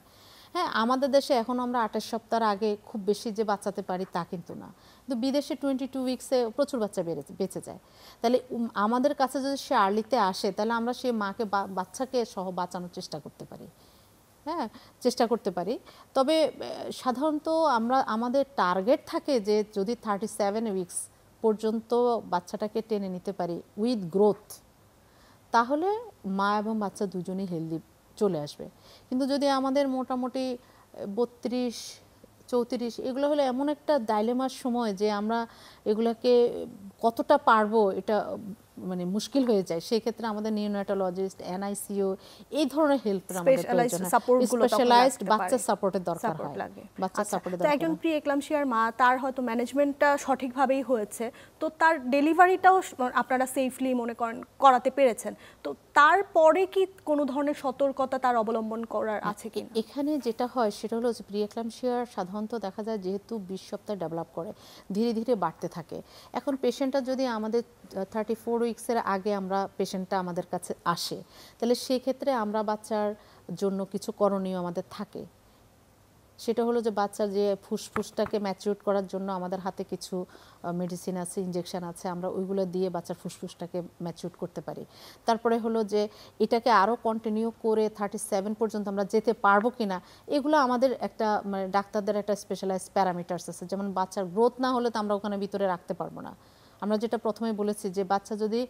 হ্যাঁ, আমাদের দেশে এখন আমরা 28 সপ্তাহের আগে খুব বেশি যে বাঁচাতে পারি তা কিন্তু না, কিন্তু বিদেশে 22 উইকসে প্রচুর বাচ্চা বেঁচে যায়। তাহলে আমাদের কাছে যদি সে আর্লিতে আসে, তাহলে আমরা সে মাকে বাচ্চাকে সহ বাঁচানোর চেষ্টা করতে পারি। তবে সাধারণত আমাদের টার্গেট থাকে যে যদি 37 উইকস পর্যন্ত বাচ্চাটাকে টেনে নিতে পারি উইথ গ্রোথ, তাহলে মা এবং বাচ্চা দুজনেই হেলদি চলে আসবে। কিন্তু যদি আমাদের মোটামুটি 32-34 এগুলো হলে এমন একটা ডাইলেমার সময় যে আমরা এগুলোকে কতটা পারবো এটা মানে মুশকিল হয়ে যায়। সেই ক্ষেত্রে আমাদের নিওনেটোলজিস্ট, এনআইসিইউ এই ধরনের হেল্পের আমাদের প্রয়োজন হয়, স্পেশালাইজড বাচ্চা সাপোর্টের দরকার হয়, বাচ্চা সাপোর্টের দরকার। একজন প্রি এক্লামশিয়ার মা, তার হয়তো ম্যানেজমেন্টটা সঠিকভাবেই হয়েছে, তো তার ডেলিভারিটাও আপনারা সেফলি মনে করেন করাতে পেরেছেন, তো তারপরে কি কোনো ধরনের সতর্কতা তার অবলম্বন করার আছে কি? এখানে যেটা হয় সেটা হলো যে প্রি এক্লামশিয়ার সাধারণত দেখা যায় যেহেতু 20 সপ্তাহে ডেভেলপ করে, ধীরে ধীরে বাড়তে থাকে। এখন পেশেন্টটা যদি আমাদের 34 উইকসের আগে পেশেন্টটা আমাদের কাছে আসে, তাহলে সেক্ষেত্রে আমরা বাচ্চার জন্য কিছু করণীয় আমাদের থাকে। সেটা হলো যে বাচ্চার যে ফুসফুসটাকে ম্যাচিউর করার জন্য আমাদের হাতে কিছু মেডিসিন আছে, ইনজেকশন আছে, আমরা ওইগুলো দিয়ে বাচ্চার ফুসফুসটাকে ম্যাচিউর করতে পারি। তারপরে হলো যে এটাকে আরও কন্টিনিউ করে 37 পর্যন্ত আমরা যেতে পারবো কিনা, এগুলো আমাদের একটা মানে ডাক্তারদের একটা স্পেশালাইজড প্যারামিটার্স আছে। যেমন বাচ্চার গ্রোথ না হলে তো আমরা ওখানে ভিতরে রাখতে পারবো না। আমরা যেটা প্রথমে বলেছি যে বাচ্চা যদি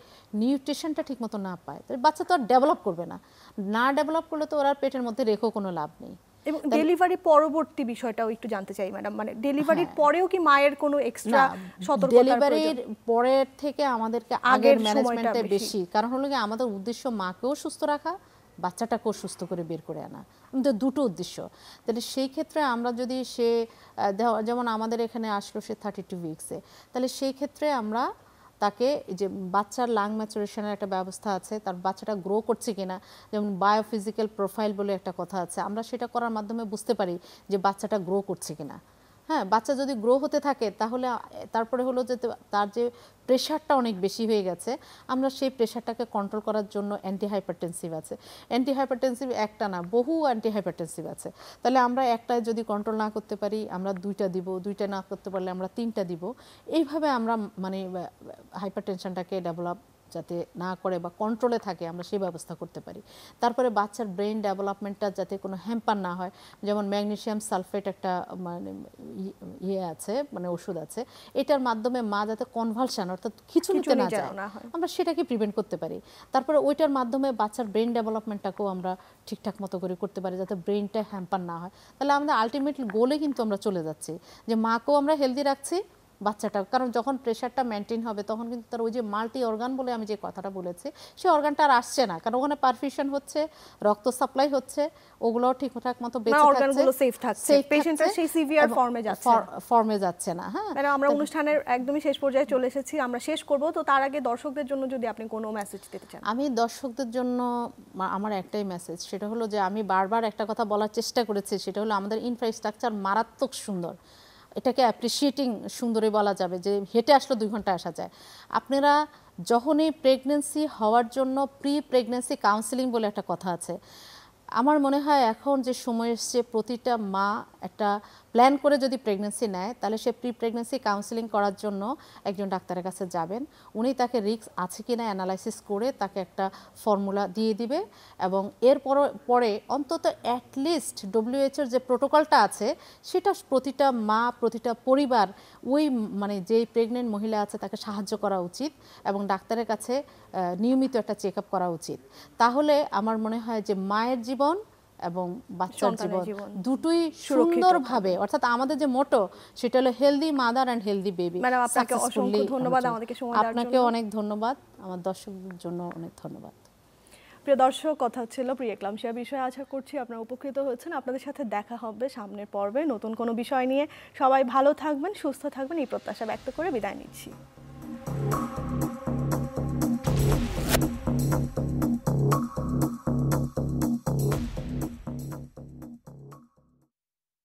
নিউট্রিশনটা ঠিকমতো না পায়, তাহলে বাচ্চা তো আর ডেভেলপ করবে না ডেভেলপ করলে তো ওরা পেটের মধ্যে রেখেও কোনো লাভ নেই। এবং ডেলিভারি পরবর্তী বিষয়টাও একটু জানতে চাই ম্যাডাম, মানে ডেলিভারির পরেও কি মায়ের কোনো এক্সট্রা সতর্কতা? ডেলিভারির পরের থেকে আমাদেরকে আগের ম্যানেজমেন্টটা বেশি, কারণ হলো কি আমাদের উদ্দেশ্য মাকেও সুস্থ রাখা, বাচ্চাটাকেও সুস্থ করে বের করে আনা, আমাদের দুটো উদ্দেশ্য। তাহলে সেই ক্ষেত্রে আমরা যদি যেমন আমাদের এখানে আসলো সে 32 উইকসে, তাহলে সেই ক্ষেত্রে আমরা তাকে যে বাচ্চার লাং ম্যাচুরেশনের একটা ব্যবস্থা আছে, তার বাচ্চাটা গ্রো করছে কিনা, যেমন বায়োফিজিক্যাল প্রোফাইল বলে একটা কথা আছে, আমরা সেটা করার মাধ্যমে বুঝতে পারি যে বাচ্চাটা গ্রো করছে কিনা। হ্যাঁ, বাচ্চা যদি গ্রো হতে থাকে তাহলে তারপরে হলো যে তার যে প্রেশারটা অনেক বেশি হয়ে গেছে, আমরা সেই প্রেশারটাকে কন্ট্রোল করার জন্য অ্যান্টিহাইপারটেনসিভ আছে। অ্যান্টিহাইপারটেনসিভ একটা না, বহু অ্যান্টিহাইপারটেনসিভ আছে। তাহলে আমরা একটায় যদি কন্ট্রোল না করতে পারি আমরা দুইটা দিব, দুইটা না করতে পারলে আমরা তিনটা দিব। এইভাবে আমরা মানে হাইপারটেনশনটাকে ডেভেলপ যাতে না করে বা কন্ট্রোলে থাকে আমরা সেই ব্যবস্থা করতে পারি। তারপরে বাচ্চার ব্রেন ডেভেলপমেন্টটা যাতে কোনো হ্যাম্পার না হয়, যেমন ম্যাগনেসিয়াম সালফেট একটা মানে আছে, মানে ওষুধ আছে, এটার মাধ্যমে মা যাতে কনভালশন অর্থাৎ খিঁচুনিতে না যায় আমরা সেটাকে প্রিভেন্ট করতে পারি। তারপরে ওইটার মাধ্যমে বাচ্চার ব্রেন ডেভেলপমেন্টটাকেও আমরা ঠিকঠাক মতো করে করতে পারি যাতে ব্রেনটা হ্যাম্পার না হয়। তাহলে আমাদের আলটিমেটলি গোলে কিন্তু আমরা চলে যাচ্ছি যে মাকেও আমরা হেলদি রাখছি, বাচ্চাটা, কারণ যখন প্রেশারটা মেনটেন হবে তখন কিন্তু তার ওই যে মাল্টি অর্গান বলে আমি যে কথাটা বলেছি সেই অর্গানটা আর আসছে না, কারণ ওখানে পারফিউশন হচ্ছে, রক্ত সাপ্লাই হচ্ছে, ওগুলো ঠিকঠাক মতো বেঁচে থাকছে, অর্গানগুলো সেফ থাকছে, পেশেন্টের সেই সিভিয়ার ফর্মে যাচ্ছে না। হ্যাঁ, আমরা অনুষ্ঠানের একদমই শেষ পর্যায়ে চলে এসেছি, আমরা শেষ করব। তো তার আগে দর্শকদের জন্য যদি আপনি কোনো মেসেজ দিতে চান। আমি দর্শকদের জন্য আমার একটাই মেসেজ, সেটা হলো যে আমি বারবার একটা কথা বলার চেষ্টা করেছি, সেটা হলো আমাদের ইনফ্রাস্ট্রাকচার মারাত্মক সুন্দর, এটাকে অ্যাপ্রিসিয়েটিং সুন্দরই বলা যাবে, যে হেঁটে আসলে 2 ঘন্টা আসা যায়। আপনারা যখনই প্রেগনেন্সি হওয়ার জন্য প্রি প্রেগনেন্সি কাউন্সেলিং বলে একটা কথা আছে, আমার মনে হয় এখন যে সময় এসছে প্রতিটা মা একটা প্ল্যান করে যদি প্রেগনেন্সি নেয় তাহলে সে প্রি প্রেগনেন্সি কাউন্সেলিং করার জন্য একজন ডাক্তারের কাছে যাবেন, উনি তাকে রিস্ক আছে কিনা অ্যানালাইসিস করে তাকে একটা ফর্মুলা দিয়ে দিবে, এবং এর পরে অন্তত অ্যাটলিস্ট WHO যে প্রোটোকলটা আছে সেটা প্রতিটা মা প্রতিটা পরিবার ওই মানে যেই প্রেগনেন্ট মহিলা আছে তাকে সাহায্য করা উচিত এবং ডাক্তারের কাছে নিয়মিত একটা চেক আপ করা উচিত। তাহলে আমার মনে হয় যে মায়ের জীবন এবং বাচ্চার জীবন দুটোই সুন্দরভাবে, অর্থাৎ আমাদের যে মোটো সেটা হলো healthy mother and healthy baby. Madam আপনাকে অসংখ্য ধন্যবাদ আমাদেরকে সময় দেওয়ার জন্য। আপনাকে অনেক ধন্যবাদ, আমার দর্শকদের জন্য অনেক ধন্যবাদ। প্রিয় দর্শক, কথা ছিল প্রি-এক্লাম্পসিয়া বিষয়ে। আশা করছি আপনারা উপকৃত হয়েছেন। আপনাদের সাথে দেখা হবে সামনের পর্বে নতুন কোনো বিষয় নিয়ে। সবাই ভালো থাকবেন, সুস্থ থাকবেন এই প্রত্যাশা ব্যক্ত করে বিদায় নিচ্ছি।